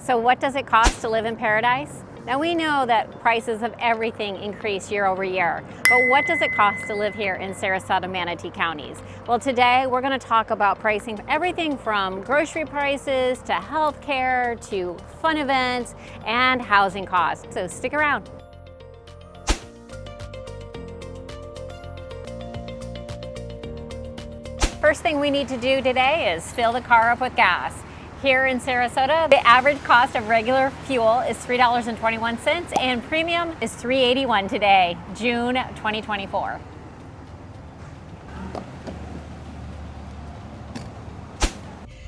So what does it cost to live in paradise? Now we know that prices of everything increase year over year, but what does it cost to live here in Sarasota, Manatee counties? Well, today we're going to talk about pricing, everything from grocery prices to healthcare to fun events and housing costs. So stick around. First thing we need to do today is fill the car up with gas. Here in Sarasota, the average cost of regular fuel is $3.21 and premium is $3.81 today, June 2024.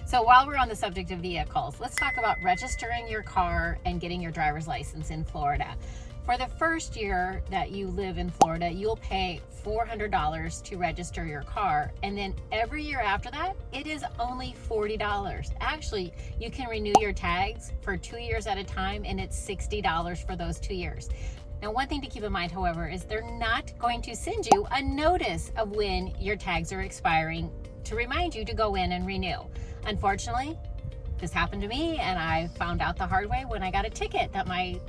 So while we're on the subject of vehicles, let's talk about registering your car and getting your driver's license in Florida. For the first year that you live in Florida, you'll pay $400 to register your car, and then every year after that, it is only $40. Actually, you can renew your tags for 2 years at a time, and it's $60 for those 2 years. Now, one thing to keep in mind, however, is they're not going to send you a notice of when your tags are expiring to remind you to go in and renew. Unfortunately, this happened to me, and I found out the hard way when I got a ticket that my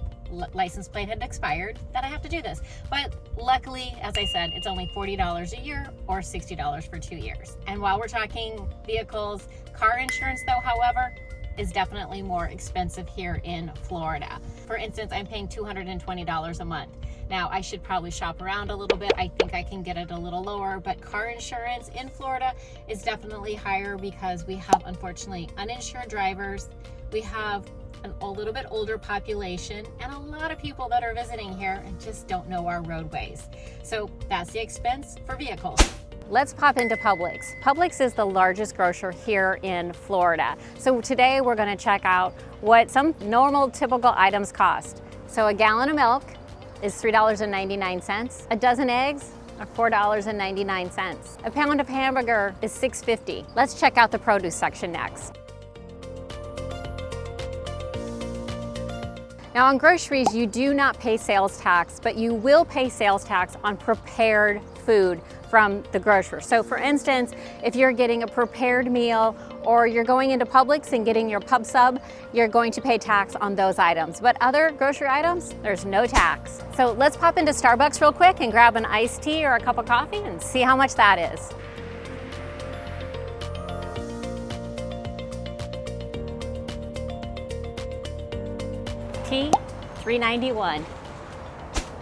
license plate had expired, that I have to do this. But luckily, as I said, it's only $40 a year or $60 for 2 years. And while we're talking vehicles, car insurance though, however, is definitely more expensive here in Florida. For instance, I'm paying $220 a month. Now, I should probably shop around a little bit. I think I can get it a little lower, but car insurance in Florida is definitely higher because we have, unfortunately, uninsured drivers. We have a little bit older population and a lot of people that are visiting here and just don't know our roadways. So that's the expense for vehicles. Let's pop into Publix. Publix is the largest grocer here in Florida. So today we're going to check out what some normal typical items cost. So a gallon of milk is $3.99. A dozen eggs are $4.99. A pound of hamburger is $6.50. Let's check out the produce section next. Now on groceries, you do not pay sales tax, but you will pay sales tax on prepared food from the grocer. So for instance, if you're getting a prepared meal or you're going into Publix and getting your pub sub, you're going to pay tax on those items. But other grocery items, there's no tax. So let's pop into Starbucks real quick and grab an iced tea or a cup of coffee and see how much that is. Tea, $3.91.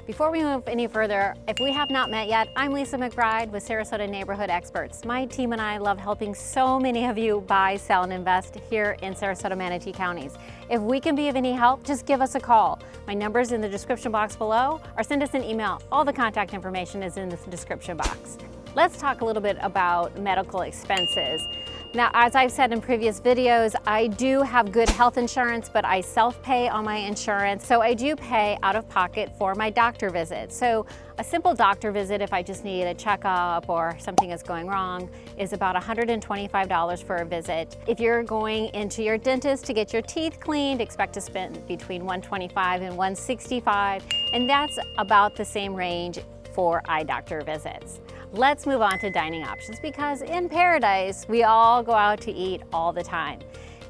Before we move any further, if we have not met yet, I'm Lisa McBride with Sarasota Neighborhood Experts. My team and I love helping so many of you buy, sell, and invest here in Sarasota, Manatee counties. If we can be of any help, just give us a call. My number's in the description box below, or send us an email. All the contact information is in the description box. Let's talk a little bit about medical expenses. Now, as I've said in previous videos, I do have good health insurance, but I self-pay on my insurance. So I do pay out of pocket for my doctor visit. So a simple doctor visit, if I just need a checkup or something is going wrong, is about $125 for a visit. If you're going into your dentist to get your teeth cleaned, expect to spend between $125 and $165, and that's about the same range for eye doctor visits. Let's move on to dining options because in paradise, we all go out to eat all the time.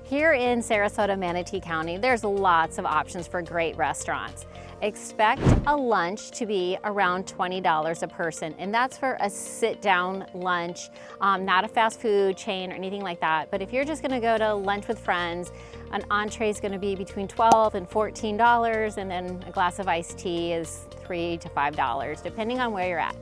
Here in Sarasota, Manatee County, there's lots of options for great restaurants. Expect a lunch to be around $20 a person, and that's for a sit-down lunch, not a fast food chain or anything like that. But if you're just gonna go to lunch with friends, an entree is gonna be between $12 and $14, and then a glass of iced tea is $3 to $5, depending on where you're at.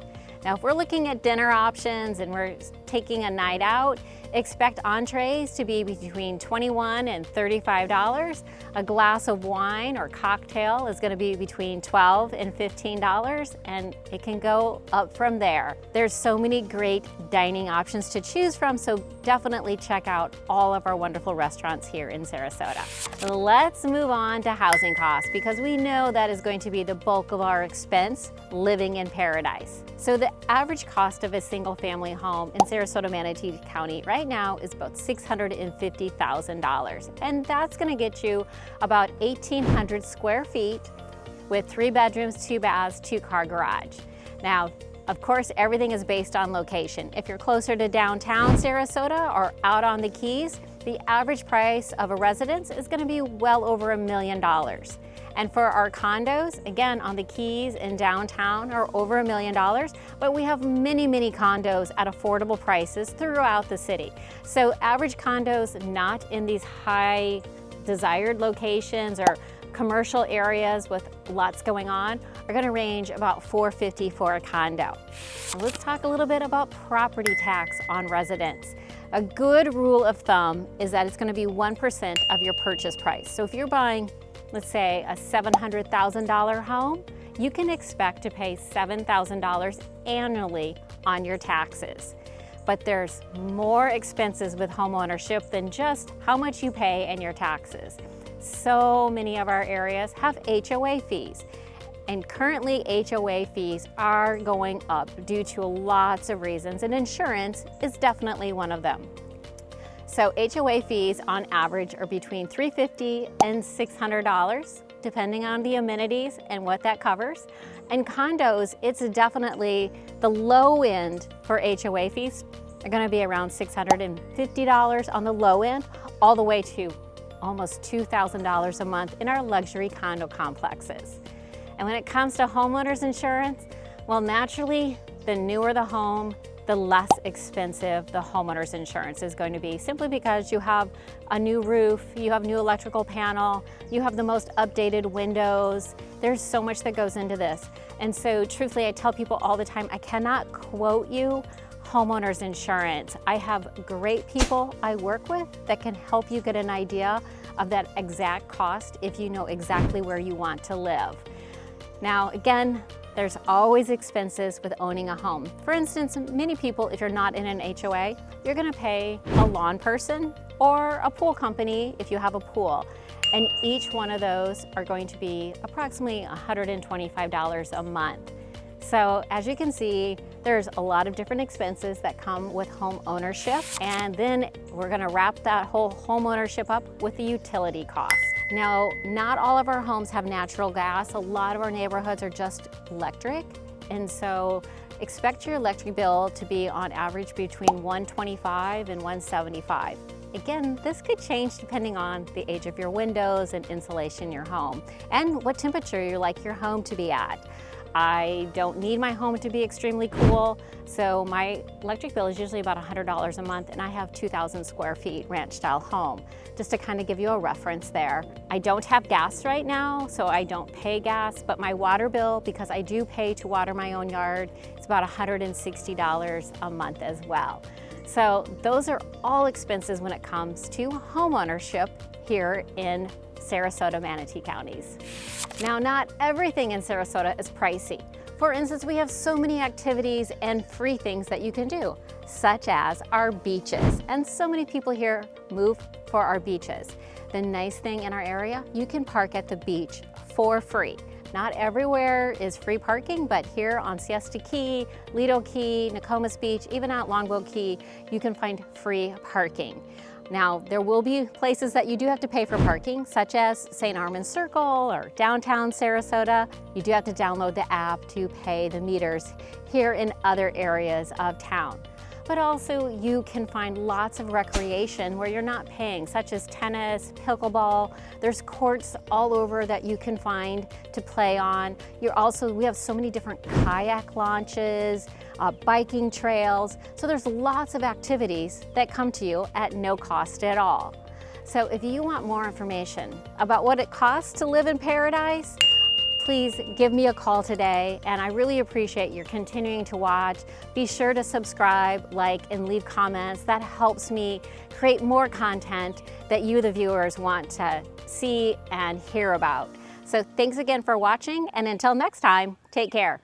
Now, if we're looking at dinner options and we're taking a night out, expect entrees to be between $21 and $35. A glass of wine or cocktail is going to be between $12 and $15, and it can go up from there. There's so many great dining options to choose from, so definitely check out all of our wonderful restaurants here in Sarasota. Let's move on to housing costs because we know that is going to be the bulk of our expense living in paradise. So the average cost of a single family home in Sarasota, Manatee County right now is about $650,000. And that's gonna get you about 1,800 square feet with 3 bedrooms, 2 baths, 2-car garage. Now, of course, everything is based on location. If you're closer to downtown Sarasota or out on the Keys, The average price of a residence is going to be well over $1 million. And for our condos, again, on the Keys in downtown are over $1 million, but we have many, many condos at affordable prices throughout the city. So average condos not in these high desired locations or commercial areas with lots going on are going to range about $450,000 for a condo. Let's talk a little bit about property tax on residents. A good rule of thumb is that it's going to be 1% of your purchase price. So if you're buying, let's say, a $700,000 home, you can expect to pay $7,000 annually on your taxes. But there's more expenses with homeownership than just how much you pay in your taxes. So many of our areas have HOA fees. And currently HOA fees are going up due to lots of reasons, and insurance is definitely one of them. So HOA fees on average are between $350 and $600, depending on the amenities and what that covers. And condos, it's definitely the low end for HOA fees are going to be around $650 on the low end, all the way to almost $2,000 a month in our luxury condo complexes. And when it comes to homeowners insurance, well, naturally, the newer the home, the less expensive the homeowner's insurance is going to be, simply because you have a new roof, you have new electrical panel, you have the most updated windows. There's so much that goes into this. And so truthfully, I tell people all the time, I cannot quote you homeowners insurance. I have great people I work with that can help you get an idea of that exact cost if you know exactly where you want to live. Now, again, there's always expenses with owning a home. For instance, many people, if you're not in an HOA, you're going to pay a lawn person or a pool company if you have a pool. And each one of those are going to be approximately $125 a month. So as you can see, there's a lot of different expenses that come with home ownership. And then we're going to wrap that whole home ownership up with the utility costs. Now, not all of our homes have natural gas. A lot of our neighborhoods are just electric. And so expect your electric bill to be on average between $125 and $175. Again, this could change depending on the age of your windows and insulation in your home and what temperature you like your home to be at. I don't need my home to be extremely cool, so my electric bill is usually about $100 a month, and I have 2,000 square feet ranch-style home, just to kind of give you a reference there. I don't have gas right now, so I don't pay gas, but my water bill, because I do pay to water my own yard, it's about $160 a month as well. So those are all expenses when it comes to homeownership here in Sarasota, Manatee counties. Now, not everything in Sarasota is pricey. For instance, we have so many activities and free things that you can do, such as our beaches. And so many people here move for our beaches. The nice thing in our area, you can park at the beach for free. Not everywhere is free parking, but here on Siesta Key, Lido Key, Nokomis Beach, even out Longboat Key, you can find free parking. Now, there will be places that you do have to pay for parking, such as St. Armand's Circle or downtown Sarasota. You do have to download the app to pay the meters here in other areas of town. But also you can find lots of recreation where you're not paying, such as tennis, pickleball. There's courts all over that you can find to play on. We have so many different kayak launches, biking trails. So there's lots of activities that come to you at no cost at all. So if you want more information about what it costs to live in paradise, please give me a call today, and I really appreciate your continuing to watch. Be sure to subscribe, like, and leave comments. That helps me create more content that you, the viewers, want to see and hear about. So thanks again for watching, and until next time, take care.